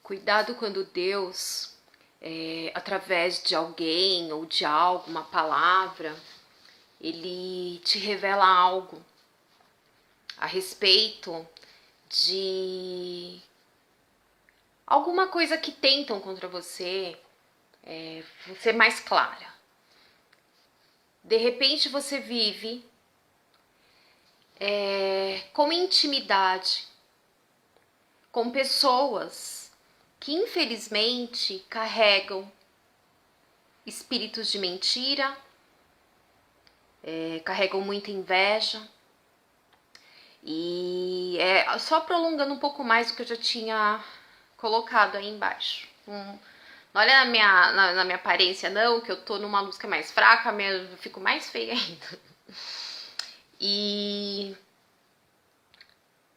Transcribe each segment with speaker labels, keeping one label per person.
Speaker 1: Cuidado quando Deus, através de alguém ou de algo, uma palavra, Ele te revela algo a respeito de alguma coisa que tentam contra você, ser mais clara. De repente você vive com intimidade com pessoas que infelizmente carregam espíritos de mentira, carregam muita inveja. E só prolongando um pouco mais do que eu já tinha colocado aí embaixo. Não olha na minha aparência não, que eu tô numa luz que é mais fraca, eu fico mais feia ainda. E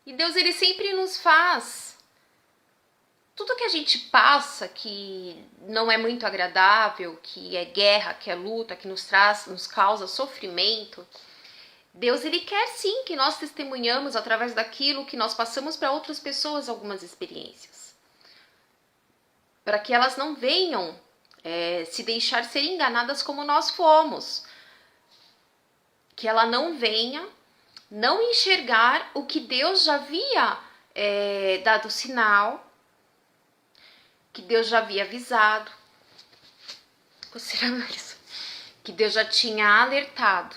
Speaker 1: Deus, ele sempre nos faz. Tudo que a gente passa que não é muito agradável, que é guerra, que é luta, que nos causa sofrimento, Deus, ele quer sim que nós testemunhamos através daquilo que nós passamos para outras pessoas algumas experiências. Para que elas não venham se deixar ser enganadas como nós fomos. Que ela não venha não enxergar o que Deus já havia dado sinal, que Deus já havia avisado, que Deus já tinha alertado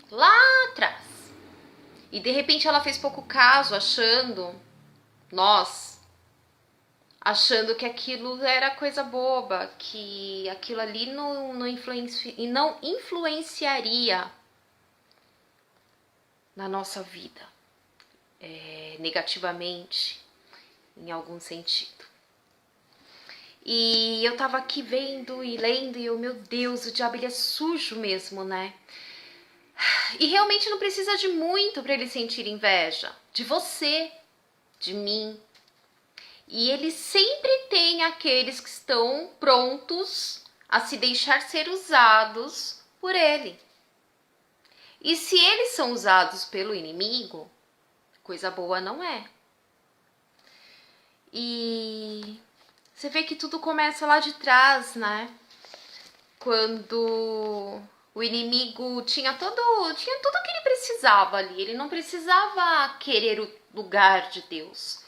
Speaker 1: lá atrás. E de repente ela fez pouco caso, achando que aquilo era coisa boba, que aquilo ali não influenciaria na nossa vida negativamente, em algum sentido. E eu tava aqui vendo e lendo e meu Deus, o diabo ele é sujo mesmo, né? E realmente não precisa de muito para ele sentir inveja de você, de mim. E ele sempre tem aqueles que estão prontos a se deixar ser usados por ele. E se eles são usados pelo inimigo, coisa boa não é. E você vê que tudo começa lá de trás, né? Quando o inimigo tinha tudo que ele precisava ali. Ele não precisava querer o lugar de Deus.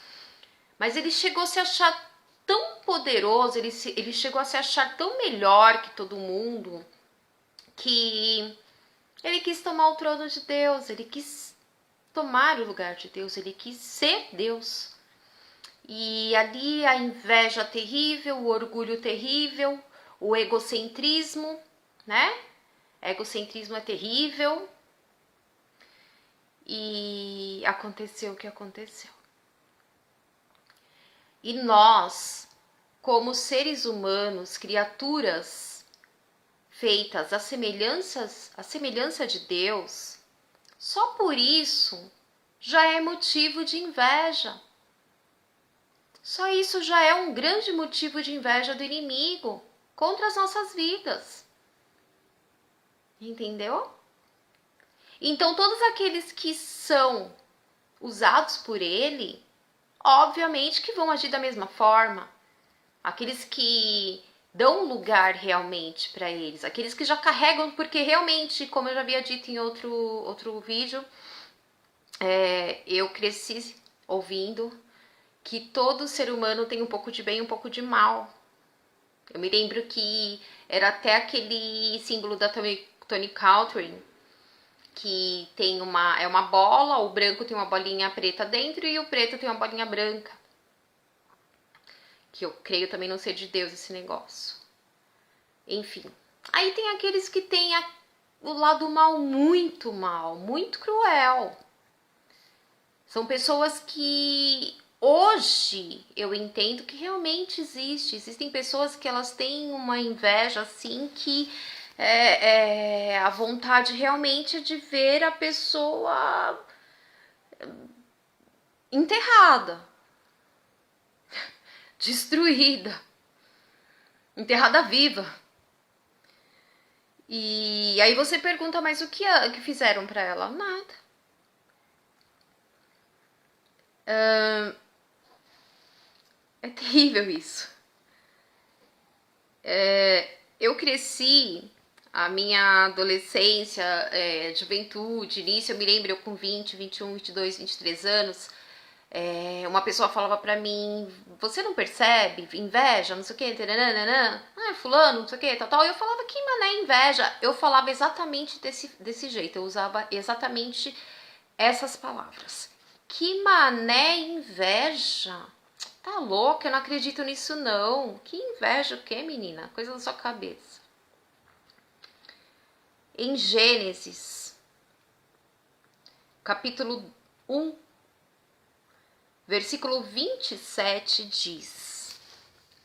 Speaker 1: Mas ele chegou a se achar tão poderoso, ele chegou a se achar tão melhor que todo mundo, que ele quis tomar o trono de Deus, ele quis tomar o lugar de Deus, ele quis ser Deus. E ali a inveja terrível, o orgulho terrível, o egocentrismo, né? Egocentrismo é terrível. E aconteceu o que aconteceu. E nós, como seres humanos, criaturas feitas à semelhança de Deus, só por isso já é motivo de inveja. Só isso já é um grande motivo de inveja do inimigo contra as nossas vidas. Entendeu? Então, todos aqueles que são usados por ele, obviamente que vão agir da mesma forma. Aqueles que dão lugar realmente para eles, aqueles que já carregam, porque realmente, como eu já havia dito em outro vídeo, eu cresci ouvindo que todo ser humano tem um pouco de bem e um pouco de mal. Eu me lembro que era até aquele símbolo da Toni Kaltorin, que tem uma bola, o branco tem uma bolinha preta dentro e o preto tem uma bolinha branca. Que eu creio também não ser de Deus esse negócio. Enfim. Aí tem aqueles que têm o lado mal, muito cruel. São pessoas que hoje eu entendo que realmente existem pessoas que elas têm uma inveja assim que a vontade realmente de ver a pessoa enterrada, destruída, enterrada viva. E aí você pergunta, mas o que fizeram pra ela? Nada. É terrível isso. Eu cresci, a minha adolescência, juventude, início, eu me lembro, eu com 20, 21, 22, 23 anos, uma pessoa falava pra mim, você não percebe? Inveja, não sei o que, fulano, não sei o que, tal. Eu falava, que mané inveja? Eu falava exatamente desse jeito, eu usava exatamente essas palavras. Que mané inveja? Tá louca, eu não acredito nisso não. Que inveja o quê, menina? Coisa da sua cabeça. Em Gênesis, capítulo 1, versículo 27 diz...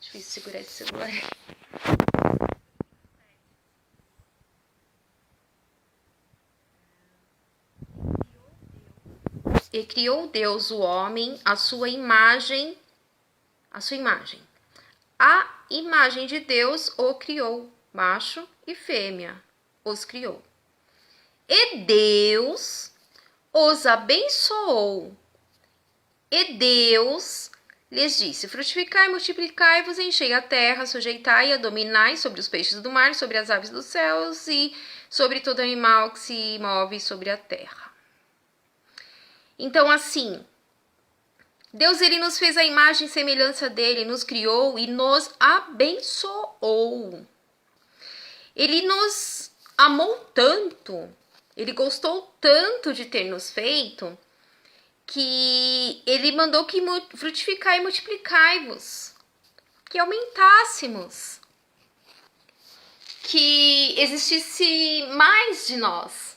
Speaker 1: Difícil segurar esse celular. E criou Deus o homem à sua imagem. A imagem de Deus o criou, macho e fêmea os criou. E Deus os abençoou. E Deus lhes disse, frutificai, multiplicai-vos, enchei a terra, sujeitai e a dominai sobre os peixes do mar, sobre as aves dos céus e sobre todo animal que se move sobre a terra. Então, assim, Deus, ele nos fez a imagem e semelhança dele, nos criou e nos abençoou. Ele nos amou tanto, ele gostou tanto de ter nos feito, que ele mandou que frutificai e multiplicai-vos, que aumentássemos, que existisse mais de nós.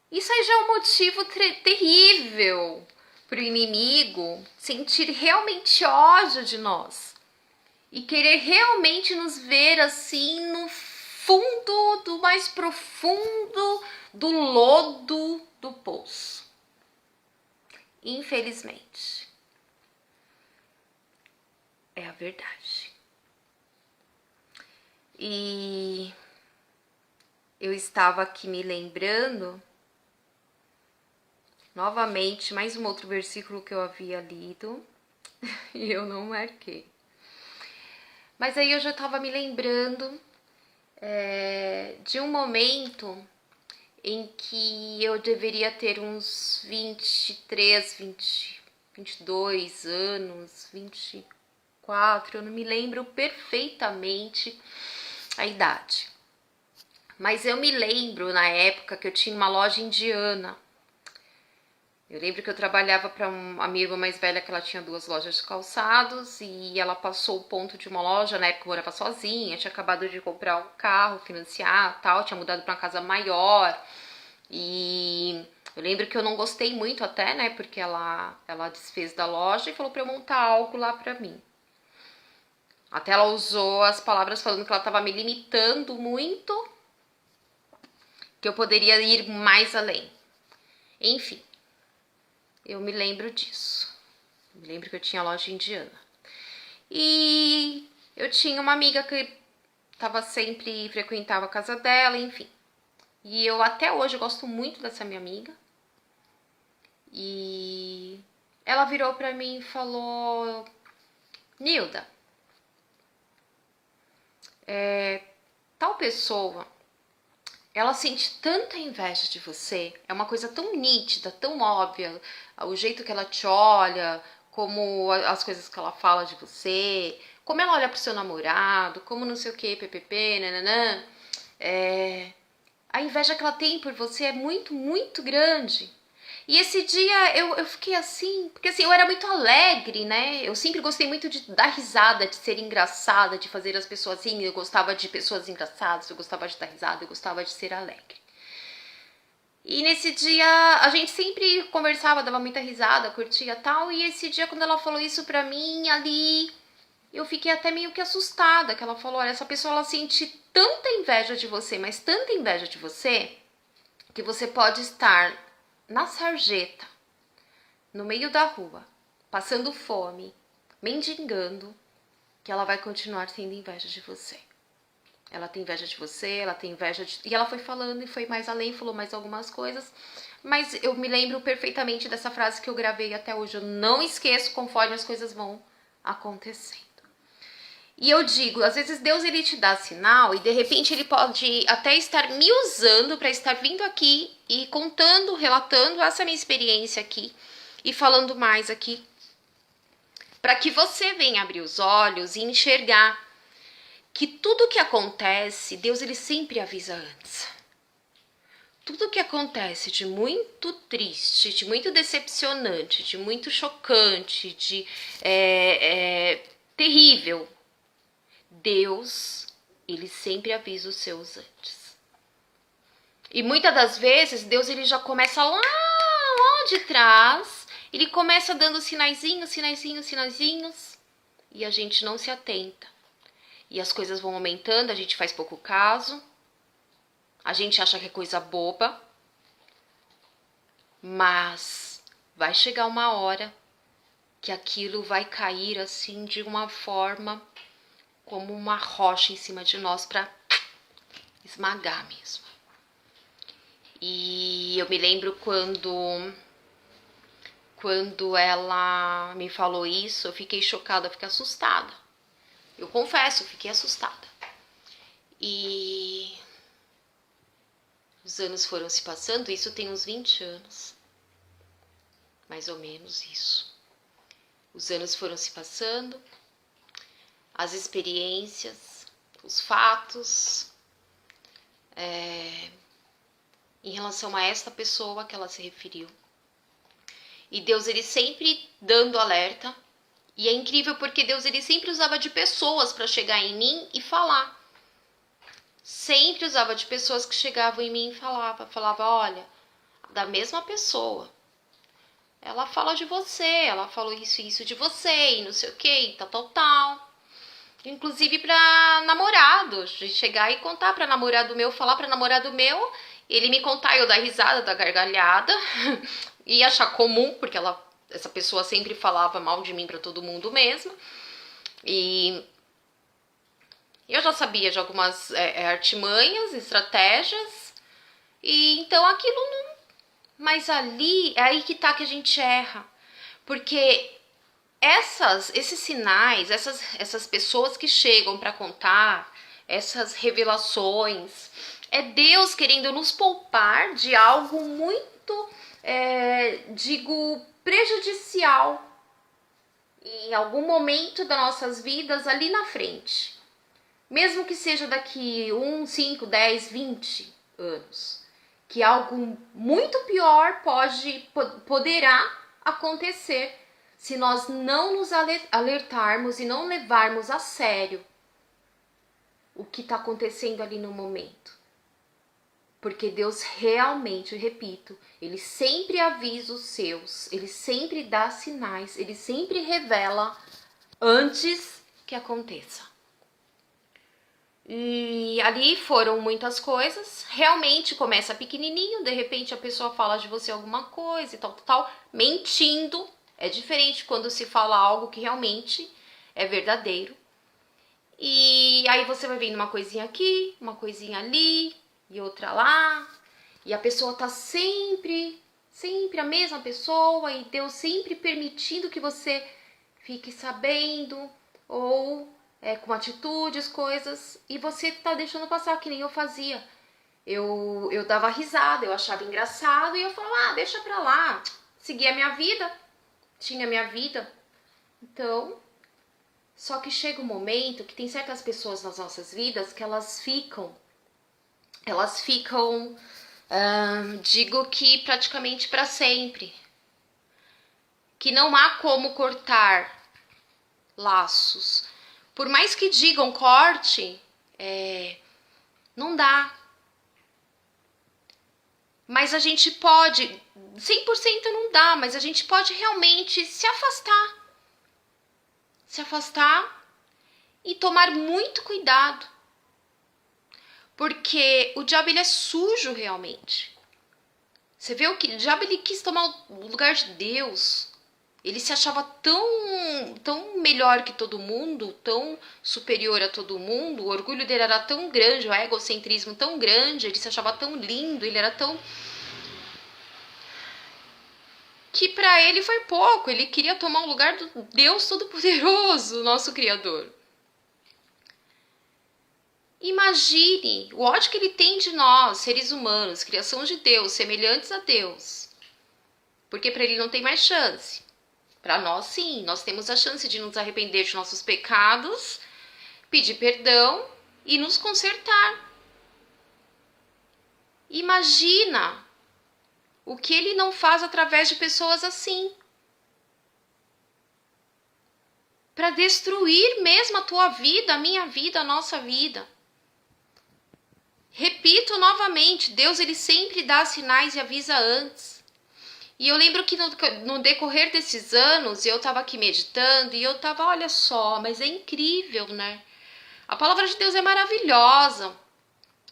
Speaker 1: Isso aí já é um motivo terrível para o inimigo sentir realmente ódio de nós e querer realmente nos ver assim no fundo do mais profundo do lodo do poço. Infelizmente, é a verdade. E eu estava aqui me lembrando novamente, mais um outro versículo que eu havia lido e eu não marquei. Mas aí eu já estava me lembrando de um momento em que eu deveria ter uns 23, 22 anos, 24, eu não me lembro perfeitamente a idade. Mas eu me lembro na época que eu tinha uma loja indiana. Eu lembro que eu trabalhava para a minha irmã mais velha, que ela tinha 2 lojas de calçados, e ela passou o ponto de uma loja, na época eu morava sozinha, tinha acabado de comprar um carro, financiar, tal, tinha mudado para uma casa maior, e eu lembro que eu não gostei muito até, né, porque ela desfez da loja e falou para eu montar algo lá para mim. Até ela usou as palavras falando que ela estava me limitando muito, que eu poderia ir mais além. Enfim. Eu me lembro disso. Eu me lembro que eu tinha loja indiana. E eu tinha uma amiga que frequentava a casa dela, enfim. E eu até hoje gosto muito dessa minha amiga. E ela virou pra mim e falou: Nilda, tal pessoa, ela sente tanta inveja de você, é uma coisa tão nítida, tão óbvia, o jeito que ela te olha, como as coisas que ela fala de você, como ela olha pro seu namorado, como não sei o que, ppp, nananã. A inveja que ela tem por você é muito, muito grande. E esse dia eu fiquei assim, porque assim, eu era muito alegre, né? Eu sempre gostei muito de dar risada, de ser engraçada, de fazer as pessoas assim. Eu gostava de pessoas engraçadas, eu gostava de dar risada, eu gostava de ser alegre. E nesse dia a gente sempre conversava, dava muita risada, curtia tal. E esse dia quando ela falou isso pra mim, ali eu fiquei até meio que assustada. Que ela falou, olha, essa pessoa ela sente tanta inveja de você, mas tanta inveja de você, que você pode estar na sarjeta, no meio da rua, passando fome, mendigando, que ela vai continuar tendo inveja de você. Ela tem inveja de você, ela tem inveja de... E ela foi falando e foi mais além, falou mais algumas coisas. Mas eu me lembro perfeitamente dessa frase que eu gravei até hoje. Eu não esqueço conforme as coisas vão acontecendo. E eu digo, às vezes Deus ele te dá sinal e de repente ele pode até estar me usando para estar vindo aqui e contando, relatando essa minha experiência aqui e falando mais aqui, para que você venha abrir os olhos e enxergar que tudo que acontece, Deus ele sempre avisa antes. Tudo que acontece de muito triste, de muito decepcionante, de muito chocante, de terrível, Deus, ele sempre avisa os seus antes. E muitas das vezes, Deus ele já começa lá de trás, ele começa dando sinaizinhos, e a gente não se atenta. E as coisas vão aumentando, a gente faz pouco caso, a gente acha que é coisa boba, mas vai chegar uma hora que aquilo vai cair assim de uma forma como uma rocha em cima de nós para esmagar mesmo. E eu me lembro quando ela me falou isso, eu fiquei chocada, eu fiquei assustada. Eu confesso, eu fiquei assustada. E os anos foram se passando, isso tem uns 20 anos. Mais ou menos isso. Os anos foram se passando, as experiências, os fatos, em relação a esta pessoa que ela se referiu. E Deus, ele sempre dando alerta. E é incrível porque Deus, ele sempre usava de pessoas para chegar em mim e falar. Sempre usava de pessoas que chegavam em mim e falava, olha, da mesma pessoa. Ela fala de você, ela falou isso de você, e não sei o que, tal. Inclusive para namorado, de chegar e contar para namorado meu, falar para namorado meu, ele me contar, eu dar risada, dar gargalhada, e achar comum, porque essa pessoa sempre falava mal de mim para todo mundo mesmo. E eu já sabia de algumas artimanhas, estratégias, e então aquilo não... Mas ali, é aí que tá que a gente erra, porque esses sinais, essas pessoas que chegam para contar, essas revelações, é Deus querendo nos poupar de algo muito, prejudicial em algum momento das nossas vidas ali na frente. Mesmo que seja daqui 1, 5, 10, 20 anos. Que algo muito pior poderá acontecer se nós não nos alertarmos e não levarmos a sério o que está acontecendo ali no momento. Porque Deus realmente, eu repito, ele sempre avisa os seus, ele sempre dá sinais, ele sempre revela antes que aconteça. E ali foram muitas coisas, realmente começa pequenininho, de repente a pessoa fala de você alguma coisa e tal, mentindo. É diferente quando se fala algo que realmente é verdadeiro. E aí você vai vendo uma coisinha aqui, uma coisinha ali e outra lá. E a pessoa tá sempre a mesma pessoa e Deus sempre permitindo que você fique sabendo ou com atitudes, coisas, e você tá deixando passar, que nem eu fazia. Eu dava risada, eu achava engraçado e eu falava, deixa pra lá, seguia a minha vida, tinha a minha vida. Então, só que chega um momento que tem certas pessoas nas nossas vidas que elas ficam, digo que praticamente para sempre. Que não há como cortar laços. Por mais que digam corte, não dá. Mas a gente pode, 100% não dá, mas a gente pode realmente se afastar. Se afastar e tomar muito cuidado. Porque o diabo, ele é sujo realmente. Você vê o diabo, ele quis tomar o lugar de Deus. Ele se achava tão melhor que todo mundo, tão superior a todo mundo. O orgulho dele era tão grande, o egocentrismo tão grande, ele se achava tão lindo, ele era tão... que para ele foi pouco. Ele queria tomar o lugar do Deus Todo-Poderoso, nosso Criador. Imagine o ódio que ele tem de nós, seres humanos, criação de Deus, semelhantes a Deus. Porque para ele não tem mais chance. Para nós, sim, nós temos a chance de nos arrepender de nossos pecados, pedir perdão e nos consertar. Imagina o que ele não faz através de pessoas assim. Para destruir mesmo a tua vida, a minha vida, a nossa vida. Repito novamente, Deus ele sempre dá sinais e avisa antes. E eu lembro que no decorrer desses anos, eu estava aqui meditando e eu estava, olha só, mas é incrível, né? A palavra de Deus é maravilhosa.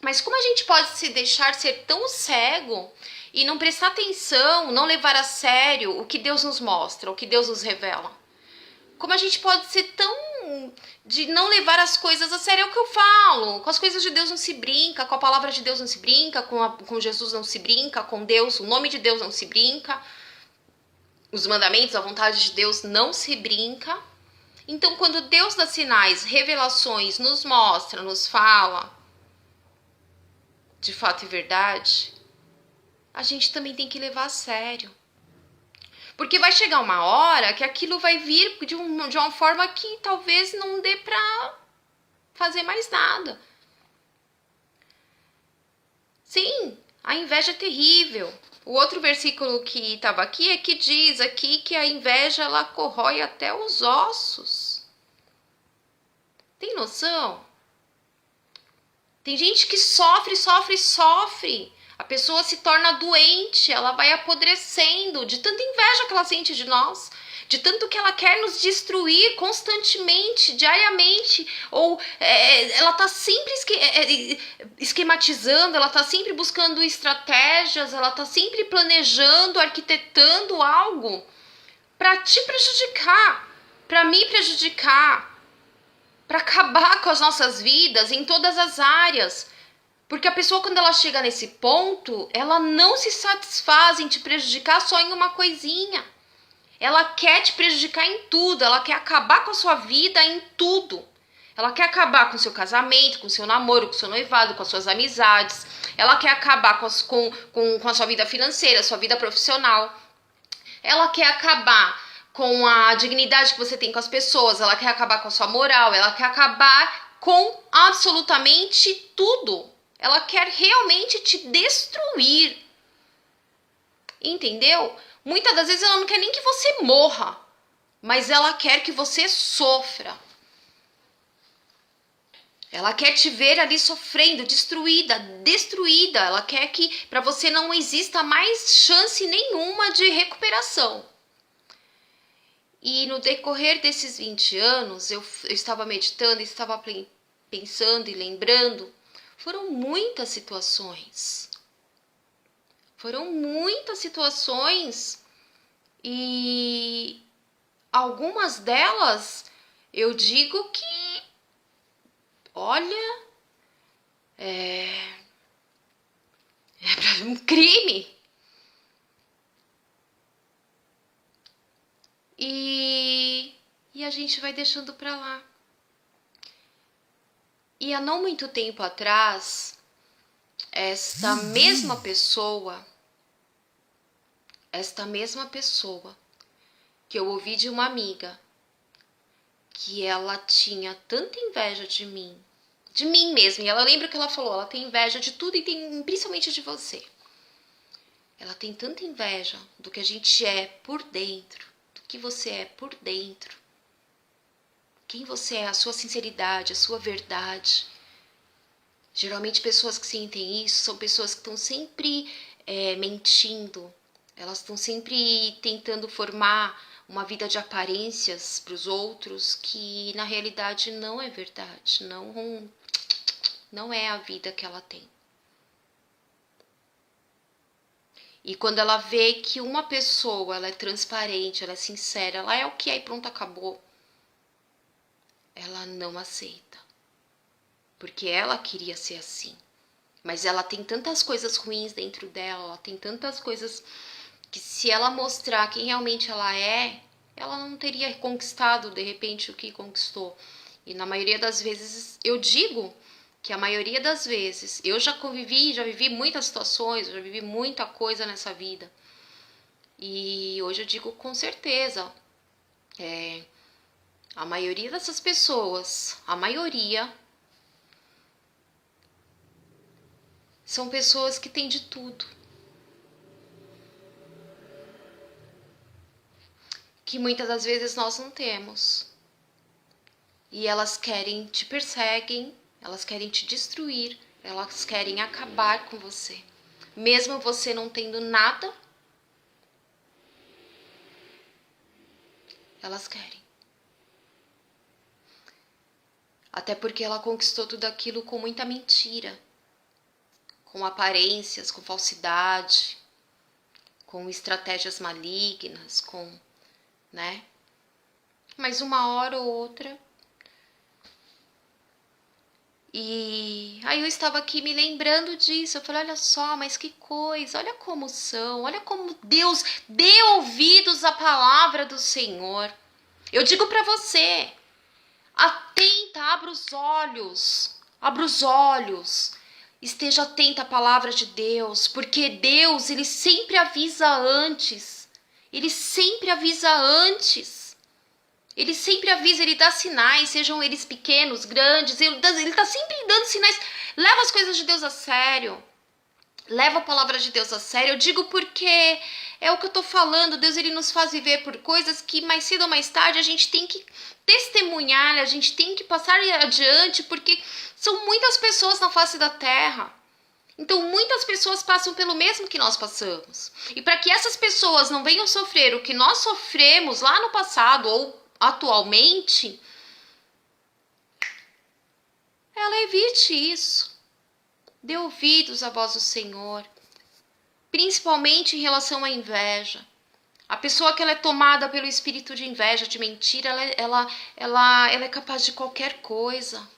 Speaker 1: Mas como a gente pode se deixar ser tão cego e não prestar atenção, não levar a sério o que Deus nos mostra, o que Deus nos revela? Como a gente pode ser tão de não levar as coisas a sério? É o que eu falo. Com as coisas de Deus não se brinca, com a palavra de Deus não se brinca, com Jesus não se brinca, com Deus, o nome de Deus não se brinca. Os mandamentos, a vontade de Deus não se brinca. Então, quando Deus dá sinais, revelações, nos mostra, nos fala, de fato e verdade, a gente também tem que levar a sério. Porque vai chegar uma hora que aquilo vai vir de uma forma que talvez não dê pra fazer mais nada. Sim, a inveja é terrível. O outro versículo que estava aqui é que diz aqui que a inveja ela corrói até os ossos. Tem noção? Tem gente que sofre. A pessoa se torna doente, ela vai apodrecendo de tanta inveja que ela sente de nós, de tanto que ela quer nos destruir constantemente, diariamente, ou ela está sempre esquematizando, ela está sempre buscando estratégias, ela está sempre planejando, arquitetando algo para te prejudicar, para me prejudicar, para acabar com as nossas vidas em todas as áreas. Porque a pessoa, quando ela chega nesse ponto, ela não se satisfaz em te prejudicar só em uma coisinha. Ela quer te prejudicar em tudo, ela quer acabar com a sua vida em tudo. Ela quer acabar com o seu casamento, com o seu namoro, com o seu noivado, com as suas amizades. Ela quer acabar com a sua vida financeira, sua vida profissional. Ela quer acabar com a dignidade que você tem com as pessoas. Ela quer acabar com a sua moral. Ela quer acabar com absolutamente tudo. Ela quer realmente te destruir. Entendeu? Muitas das vezes ela não quer nem que você morra, mas ela quer que você sofra. Ela quer te ver ali sofrendo, destruída. Ela quer que para você não exista mais chance nenhuma de recuperação. E no decorrer desses 20 anos, eu estava meditando, estava pensando e lembrando. Foram muitas situações. E algumas delas eu digo que, olha, é um crime. E a gente vai deixando pra lá. E há não muito tempo atrás, esta mesma pessoa que eu ouvi de uma amiga, que ela tinha tanta inveja de mim mesma, e ela lembra que ela falou, ela tem inveja de tudo e tem principalmente de você. Ela tem tanta inveja do que a gente é por dentro, do que você é por dentro. Quem você é, a sua sinceridade, a sua verdade. Geralmente pessoas que sentem isso são pessoas que estão sempre mentindo. Elas estão sempre tentando formar uma vida de aparências para os outros que na realidade não é verdade. Não é a vida que ela tem. E quando ela vê que uma pessoa ela é transparente, ela é sincera, ela é o que é e pronto, acabou. Ela não aceita. Porque ela queria ser assim. Mas ela tem tantas coisas ruins dentro dela, ela tem tantas coisas que se ela mostrar quem realmente ela não teria conquistado de repente o que conquistou. E na maioria das vezes, eu digo que a maioria das vezes, eu já vivi muitas situações, já vivi muita coisa nessa vida. E hoje eu digo com certeza, a maioria dessas pessoas, a maioria, são pessoas que têm de tudo. Que muitas das vezes nós não temos. E elas te perseguem, elas querem te destruir, elas querem acabar com você. Mesmo você não tendo nada, elas querem. Até porque ela conquistou tudo aquilo com muita mentira, com aparências, com falsidade, com estratégias malignas, né? Mas uma hora ou outra. E aí eu estava aqui me lembrando disso. Eu falei, olha só, mas que coisa, olha como são, olha como Deus deu ouvidos à palavra do Senhor. Eu digo para você, atenta, abra os olhos, esteja atenta à palavra de Deus, porque Deus, Ele sempre avisa antes, Ele sempre avisa antes. Ele sempre avisa, Ele dá sinais, sejam eles pequenos, grandes, Ele tá sempre dando sinais. Leva as coisas de Deus a sério. Leva a palavra de Deus a sério. Eu digo porque é o que eu tô falando. Deus, Ele nos faz viver por coisas que mais cedo ou mais tarde a gente tem que testemunhar, a gente tem que passar adiante, porque são muitas pessoas na face da terra. Então, muitas pessoas passam pelo mesmo que nós passamos. E para que essas pessoas não venham sofrer o que nós sofremos lá no passado ou atualmente, ela evite isso. Dê ouvidos à voz do Senhor, principalmente em relação à inveja. A pessoa que ela é tomada pelo espírito de inveja, de mentira, ela é capaz de qualquer coisa.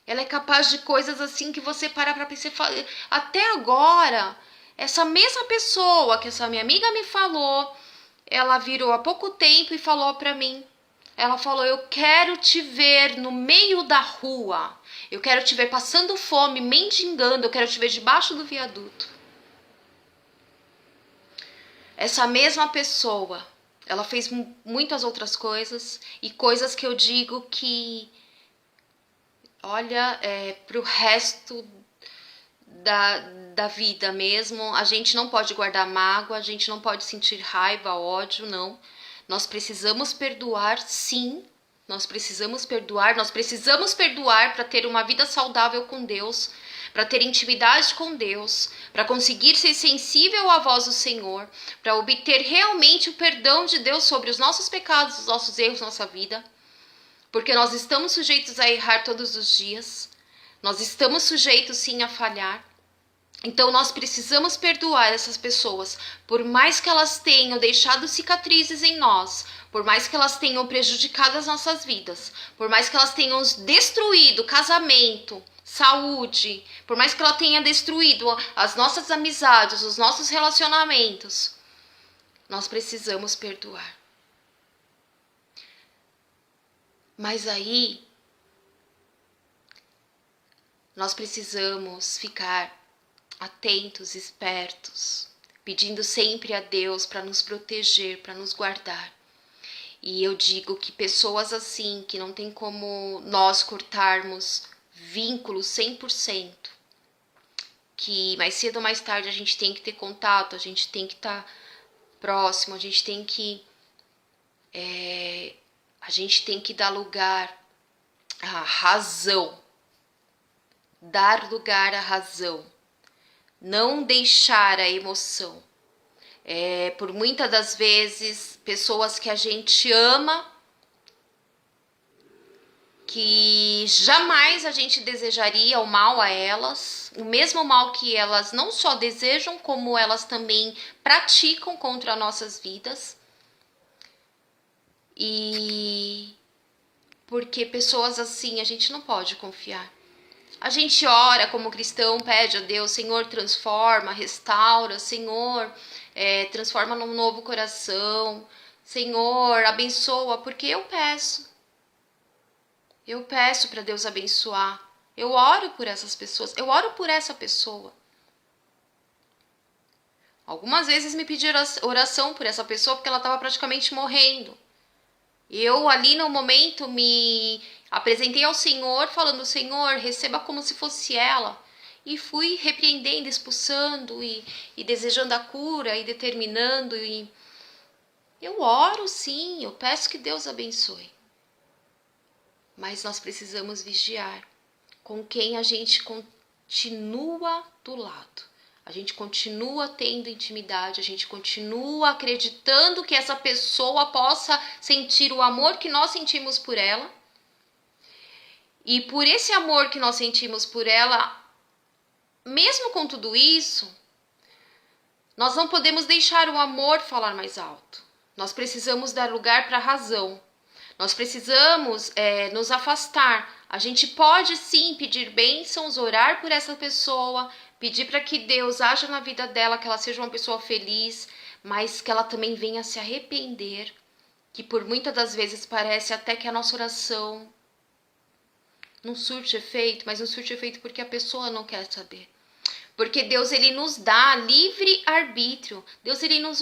Speaker 1: Ela é capaz de coisas assim que você para pensar. Até agora, essa mesma pessoa que essa minha amiga me falou, ela virou há pouco tempo e falou pra mim. Ela falou, eu quero te ver no meio da rua. Eu quero te ver passando fome, mendigando. Eu quero te ver debaixo do viaduto. Essa mesma pessoa, ela fez muitas outras coisas. E coisas que eu digo que, olha, pro resto da vida mesmo, a gente não pode guardar mágoa, a gente não pode sentir raiva, ódio, não. Nós precisamos perdoar, sim. Nós precisamos perdoar para ter uma vida saudável com Deus, para ter intimidade com Deus, para conseguir ser sensível à voz do Senhor, para obter realmente o perdão de Deus sobre os nossos pecados, os nossos erros, nossa vida. Porque nós estamos sujeitos a errar todos os dias. Nós estamos sujeitos, sim, a falhar. Então, nós precisamos perdoar essas pessoas, por mais que elas tenham deixado cicatrizes em nós, por mais que elas tenham prejudicado as nossas vidas, por mais que elas tenham destruído casamento, saúde, por mais que ela tenha destruído as nossas amizades, os nossos relacionamentos, nós precisamos perdoar. Mas aí, nós precisamos ficar atentos, espertos, pedindo sempre a Deus para nos proteger, para nos guardar. E eu digo que pessoas assim, que não tem como nós cortarmos vínculos 100%, que mais cedo ou mais tarde a gente tem que ter contato, a gente tem que estar próximo, a gente tem que dar lugar à razão, dar lugar à razão. Não deixar a emoção. Por muitas das vezes, pessoas que a gente ama, que jamais a gente desejaria o mal a elas, o mesmo mal que elas não só desejam, como elas também praticam contra nossas vidas. E porque pessoas assim a gente não pode confiar. A gente ora como cristão, pede a Deus, Senhor, transforma, restaura, Senhor, transforma num novo coração. Senhor, abençoa, porque eu peço. Eu peço para Deus abençoar. Eu oro por essas pessoas, eu oro por essa pessoa. Algumas vezes me pediram oração por essa pessoa porque ela estava praticamente morrendo. Eu ali no momento me apresentei ao Senhor falando, Senhor, receba como se fosse ela. E fui repreendendo, expulsando e desejando a cura e determinando. E eu oro sim, eu peço que Deus abençoe. Mas nós precisamos vigiar com quem a gente continua do lado. A gente continua tendo intimidade, a gente continua acreditando que essa pessoa possa sentir o amor que nós sentimos por ela. E por esse amor que nós sentimos por ela, mesmo com tudo isso, nós não podemos deixar o amor falar mais alto. Nós precisamos dar lugar para a razão. Nós precisamos nos afastar. A gente pode sim pedir bênçãos, orar por essa pessoa, pedir para que Deus haja na vida dela, que ela seja uma pessoa feliz, mas que ela também venha se arrepender, que por muitas das vezes parece até que a nossa oração não surte efeito, mas não surte efeito porque a pessoa não quer saber. Porque Deus, ele nos dá livre arbítrio. Deus, ele não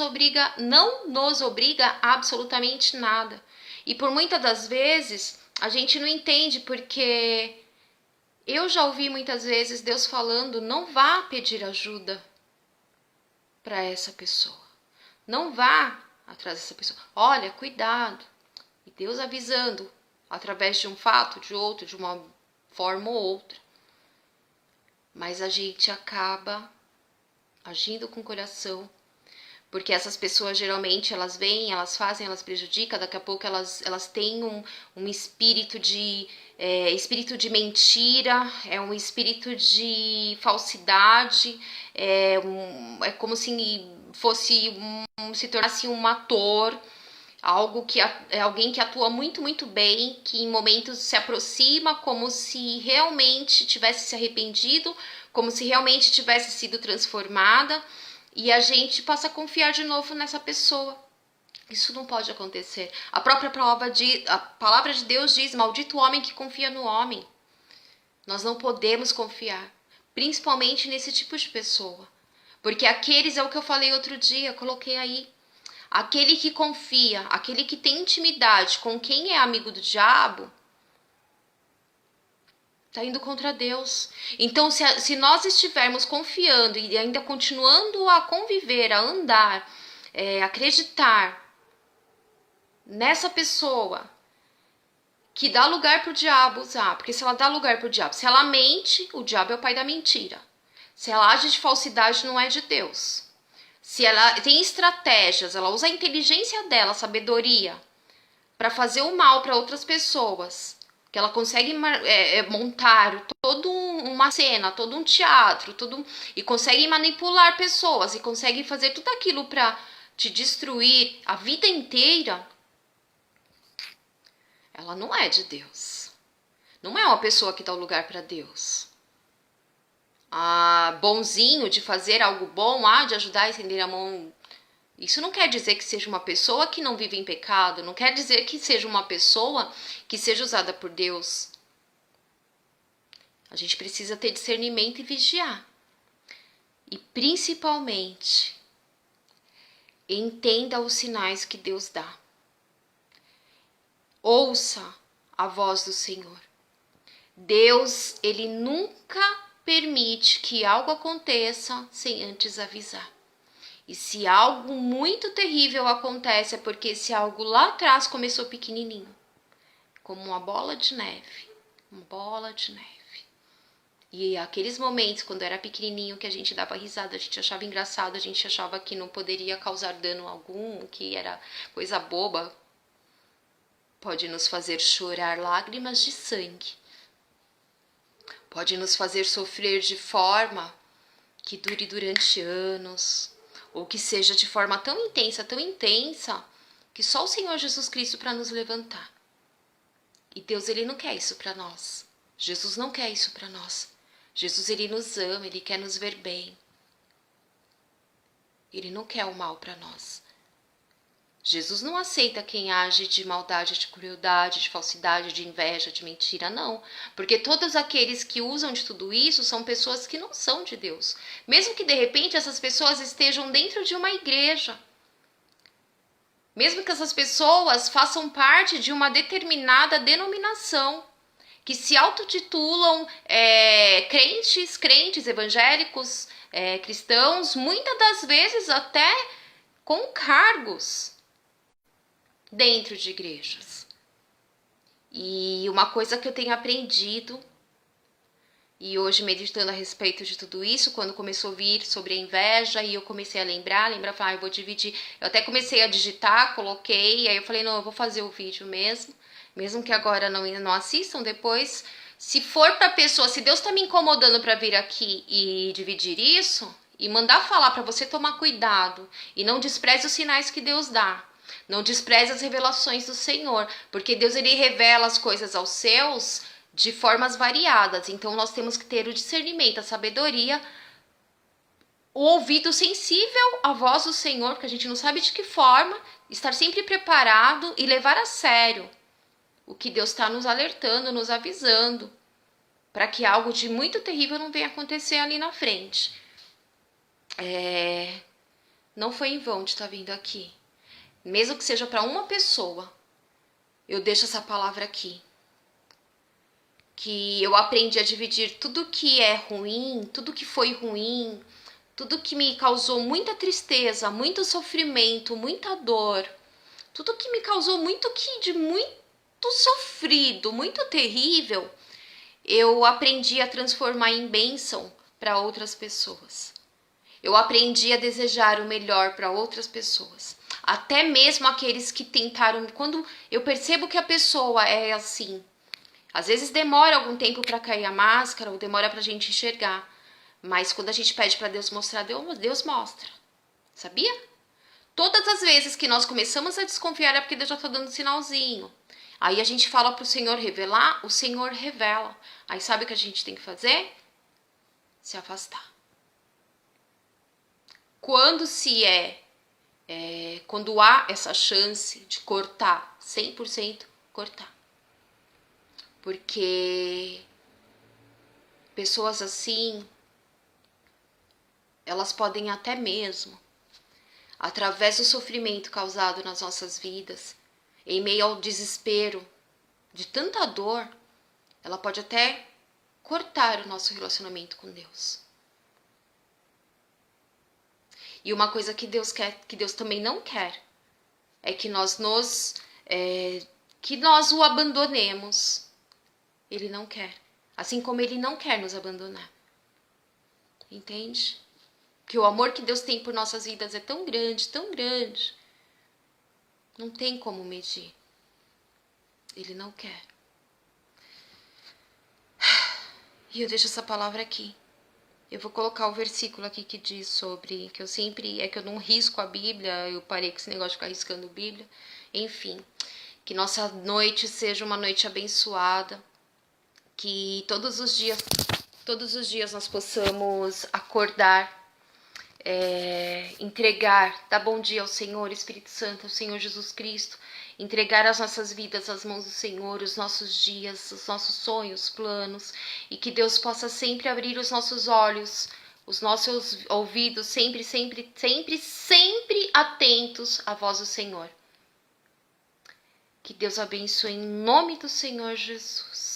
Speaker 1: nos obriga a absolutamente nada. E por muitas das vezes, a gente não entende, porque eu já ouvi muitas vezes Deus falando, não vá pedir ajuda para essa pessoa. Não vá atrás dessa pessoa. Olha, cuidado. E Deus avisando, através de um fato, de outro, de uma forma ou outra. Mas a gente acaba agindo com o coração, porque essas pessoas geralmente elas vêm, elas fazem, elas prejudicam, daqui a pouco elas têm um espírito espírito de mentira, um espírito de falsidade, é como se fosse se tornasse um ator, algo que é alguém que atua muito, muito bem, que em momentos se aproxima como se realmente tivesse se arrependido, como se realmente tivesse sido transformada, e a gente passa a confiar de novo nessa pessoa. Isso não pode acontecer. A própria a palavra de Deus diz, maldito o homem que confia no homem. Nós não podemos confiar, principalmente nesse tipo de pessoa. Porque aqueles, é o que eu falei outro dia, coloquei aí. Aquele que confia, aquele que tem intimidade com quem é amigo do diabo, está indo contra Deus. Então, se nós estivermos confiando e ainda continuando a conviver, a andar, acreditar nessa pessoa que dá lugar para o diabo usar, porque se ela dá lugar para o diabo, se ela mente, o diabo é o pai da mentira. Se ela age de falsidade, não é de Deus. Se ela tem estratégias, ela usa a inteligência dela, a sabedoria, para fazer o mal para outras pessoas, que ela consegue montar toda uma cena, todo um teatro, e consegue manipular pessoas, e consegue fazer tudo aquilo para te destruir a vida inteira, ela não é de Deus. Não é uma pessoa que dá o lugar para Deus. Bonzinho, de fazer algo bom, de ajudar a estender a mão. Isso não quer dizer que seja uma pessoa que não vive em pecado, não quer dizer que seja uma pessoa que seja usada por Deus. A gente precisa ter discernimento e vigiar. E principalmente, entenda os sinais que Deus dá. Ouça a voz do Senhor. Deus, ele nunca permite que algo aconteça sem antes avisar. E se algo muito terrível acontece, é porque esse algo lá atrás começou pequenininho, como uma bola de neve. Uma bola de neve. E aqueles momentos, quando era pequenininho, que a gente dava risada, a gente achava engraçado, a gente achava que não poderia causar dano algum, que era coisa boba, pode nos fazer chorar lágrimas de sangue. Pode nos fazer sofrer de forma que dure durante anos, ou que seja de forma tão intensa, que só o Senhor Jesus Cristo para nos levantar. E Deus, ele não quer isso para nós. Jesus não quer isso para nós. Jesus, ele nos ama, ele quer nos ver bem. Ele não quer o mal para nós. Jesus não aceita quem age de maldade, de crueldade, de falsidade, de inveja, de mentira, não. Porque todos aqueles que usam de tudo isso são pessoas que não são de Deus. Mesmo que de repente essas pessoas estejam dentro de uma igreja. Mesmo que essas pessoas façam parte de uma determinada denominação. Que se autotitulam crentes evangélicos, cristãos, muitas das vezes até com cargos dentro de igrejas. E uma coisa que eu tenho aprendido, e hoje meditando a respeito de tudo isso, quando começou a vir sobre a inveja, e eu comecei a lembrar, eu vou dividir, eu até comecei a digitar, coloquei, aí eu falei, não, eu vou fazer o vídeo mesmo que agora não assistam depois. Se for pra pessoa, se Deus tá me incomodando pra vir aqui e dividir isso, e mandar falar pra você tomar cuidado, e não despreze os sinais que Deus dá. Não despreze as revelações do Senhor, porque Deus ele revela as coisas aos seus de formas variadas. Então nós temos que ter o discernimento, a sabedoria, o ouvido sensível à voz do Senhor, porque a gente não sabe de que forma, estar sempre preparado e levar a sério o que Deus está nos alertando, nos avisando, para que algo de muito terrível não venha acontecer ali na frente. Não foi em vão de estar vindo aqui. Mesmo que seja para uma pessoa, eu deixo essa palavra aqui. Que eu aprendi a dividir tudo que é ruim, tudo que foi ruim, tudo que me causou muita tristeza, muito sofrimento, muita dor, tudo que me causou muito sofrido, muito terrível, eu aprendi a transformar em bênção para outras pessoas. Eu aprendi a desejar o melhor para outras pessoas. Até mesmo aqueles que tentaram, quando eu percebo que a pessoa é assim, às vezes demora algum tempo para cair a máscara, ou demora para a gente enxergar, mas quando a gente pede para Deus mostrar, Deus mostra, sabia? Todas as vezes que nós começamos a desconfiar é porque Deus já está dando um sinalzinho. Aí a gente fala para o Senhor revelar, o Senhor revela. Aí sabe o que a gente tem que fazer? Se afastar. Quando há essa chance de cortar, 100% cortar. Porque pessoas assim, elas podem até mesmo, através do sofrimento causado nas nossas vidas, em meio ao desespero, de tanta dor, ela pode até cortar o nosso relacionamento com Deus. E uma coisa que Deus quer, que Deus também não quer, é que nós o abandonemos. Ele não quer. Assim como Ele não quer nos abandonar. Entende? Que o amor que Deus tem por nossas vidas é tão grande, tão grande. Não tem como medir. Ele não quer. E eu deixo essa palavra aqui. Eu vou colocar o versículo aqui que diz sobre, que eu sempre, que eu não risco a Bíblia, eu parei com esse negócio de ficar riscando a Bíblia. Enfim, que nossa noite seja uma noite abençoada, que todos os dias nós possamos acordar, entregar, dar bom dia ao Senhor, Espírito Santo, ao Senhor Jesus Cristo, entregar as nossas vidas às mãos do Senhor, os nossos dias, os nossos sonhos, planos, e que Deus possa sempre abrir os nossos olhos, os nossos ouvidos, sempre atentos à voz do Senhor. Que Deus abençoe em nome do Senhor Jesus.